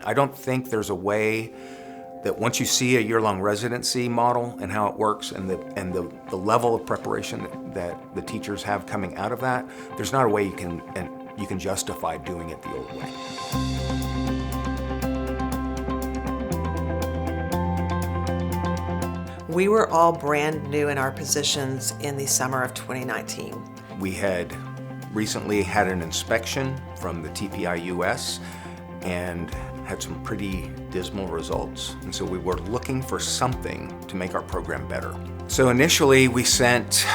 I don't think there's a way that once you see a year-long residency model and how it works and the level of preparation that the teachers have coming out of that, there's not a way you can justify doing it the old way. We were all brand new in our positions in the summer of 2019. We had recently had an inspection from the TPI-US and had some pretty dismal results. And so we were looking for something to make our program better. So initially we sent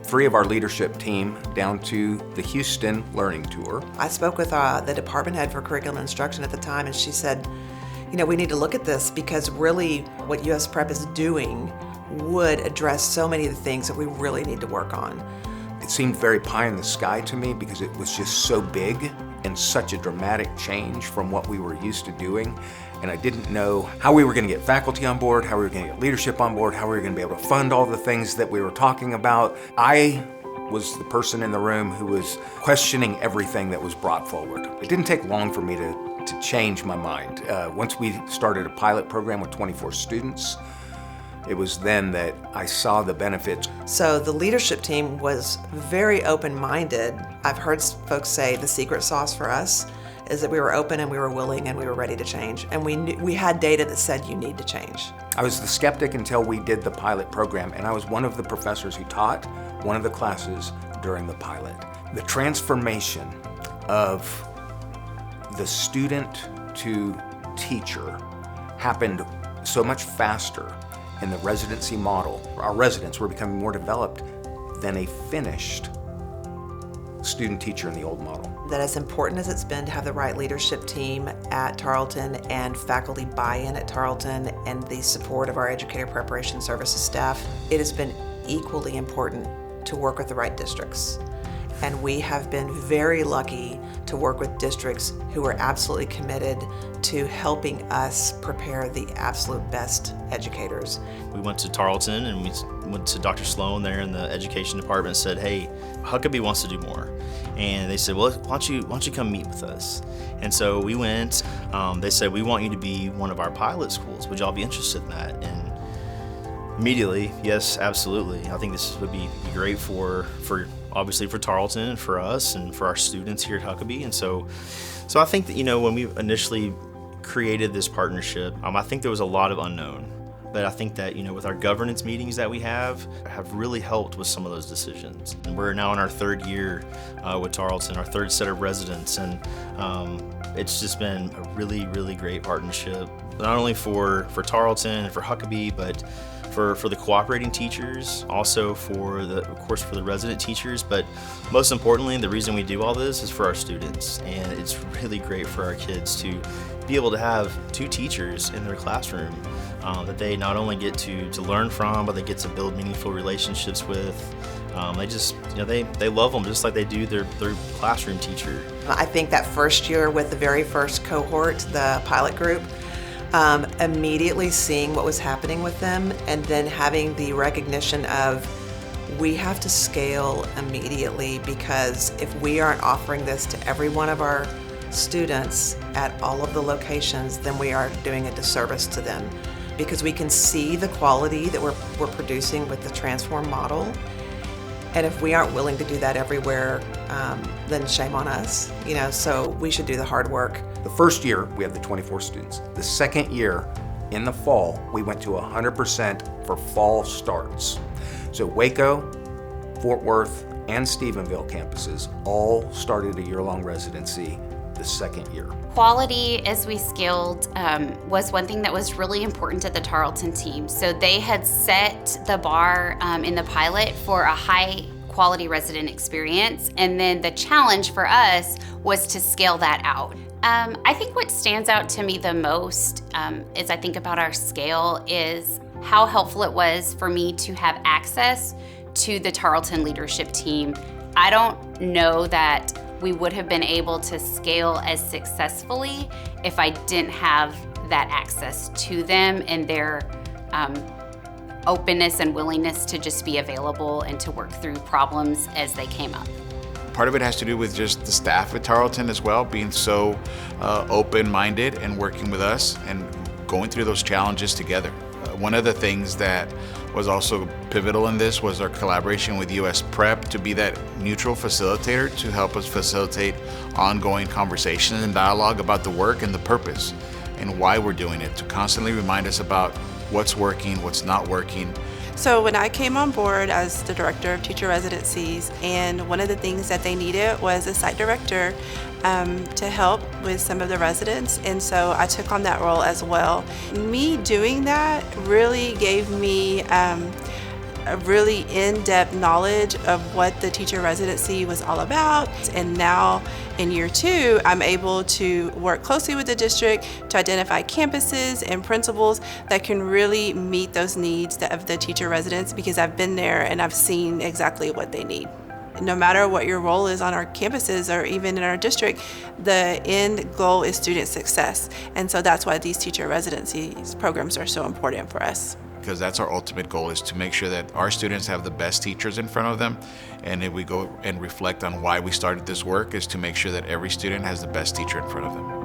3 of our leadership team down to the Houston Learning Tour. I spoke with the department head for curriculum and instruction at the time, and she said, we need to look at this because really what US Prep is doing would address so many of the things that we really need to work on. It seemed very pie in the sky to me because it was just so big and such a dramatic change from what we were used to doing. And I didn't know how we were going to get faculty on board, how we were going to get leadership on board, how we were going to be able to fund all the things that we were talking about. I was the person in the room who was questioning everything that was brought forward. It didn't take long for me to change my mind. Once we started a pilot program with 24 students, it was then that I saw the benefits. So the leadership team was very open-minded. I've heard folks say the secret sauce for us is that we were open and we were willing and we were ready to change. And we had data that said you need to change. I was the skeptic until we did the pilot program, and I was one of the professors who taught one of the classes during the pilot. The transformation of the student to teacher happened so much faster in the residency model. Our residents were becoming more developed than a finished student teacher in the old model. That as important as it's been to have the right leadership team at Tarleton and faculty buy-in at Tarleton and the support of our educator preparation services staff, it has been equally important to work with the right districts. And we have been very lucky to work with districts who are absolutely committed to helping us prepare the absolute best educators. We went to Tarleton and we went to Dr. Sloan there in the education department and said, hey, Huckabee wants to do more. And they said, well, why don't you come meet with us? And so we went. They said, we want you to be one of our pilot schools. Would y'all be interested in that? And immediately, yes, absolutely. I think this would be great for obviously for Tarleton and for us and for our students here at Huckabee. And so I think that, when we initially created this partnership, I think there was a lot of unknown. But I think that, with our governance meetings that we have really helped with some of those decisions. And we're now in our 3rd year with Tarleton, our 3rd set of residents. And it's just been a really, really great partnership, not only for Tarleton and for Huckabee, but for the cooperating teachers, also of course for the resident teachers, but most importantly, the reason we do all this is for our students. And it's really great for our kids to be able to have 2 teachers in their classroom that they not only get to learn from, but they get to build meaningful relationships with. They just, they love them just like they do their classroom teacher. I think that first year with the very first cohort, the pilot group, immediately seeing what was happening with them and then having the recognition of we have to scale immediately, because if we aren't offering this to every one of our students at all of the locations, then we are doing a disservice to them, because we can see the quality that we're producing with the transform model. And if we aren't willing to do that everywhere, then shame on us. So we should do the hard work. The first year, we had the 24 students. The second year, in the fall, we went to 100% for fall starts. So Waco, Fort Worth, and Stephenville campuses all started a year-long residency the second year. Quality, as we scaled, was one thing that was really important to the Tarleton team. So they had set the bar in the pilot for a high quality resident experience, and then the challenge for us was to scale that out. I think what stands out to me the most as I think about our scale is how helpful it was for me to have access to the Tarleton leadership team. I don't know that we would have been able to scale as successfully if I didn't have that access to them and their openness and willingness to just be available and to work through problems as they came up. Part of it has to do with just the staff at Tarleton as well, being so open-minded and working with us and going through those challenges together. One of the things that was also pivotal in this was our collaboration with US Prep to be that neutral facilitator to help us facilitate ongoing conversations and dialogue about the work and the purpose and why we're doing it, to constantly remind us about what's working, what's not working. So when I came on board as the director of teacher residencies, and one of the things that they needed was a site director to help with some of the residents, and so I took on that role as well. Me doing that really gave me a really in-depth knowledge of what the teacher residency was all about, and now in year 2 I'm able to work closely with the district to identify campuses and principals that can really meet those needs of the teacher residents, because I've been there and I've seen exactly what they need. No matter what your role is on our campuses or even in our district, the end goal is student success, and so that's why these teacher residencies programs are so important for us. Because that's our ultimate goal, is to make sure that our students have the best teachers in front of them. And if we go and reflect on why we started this work, is to make sure that every student has the best teacher in front of them.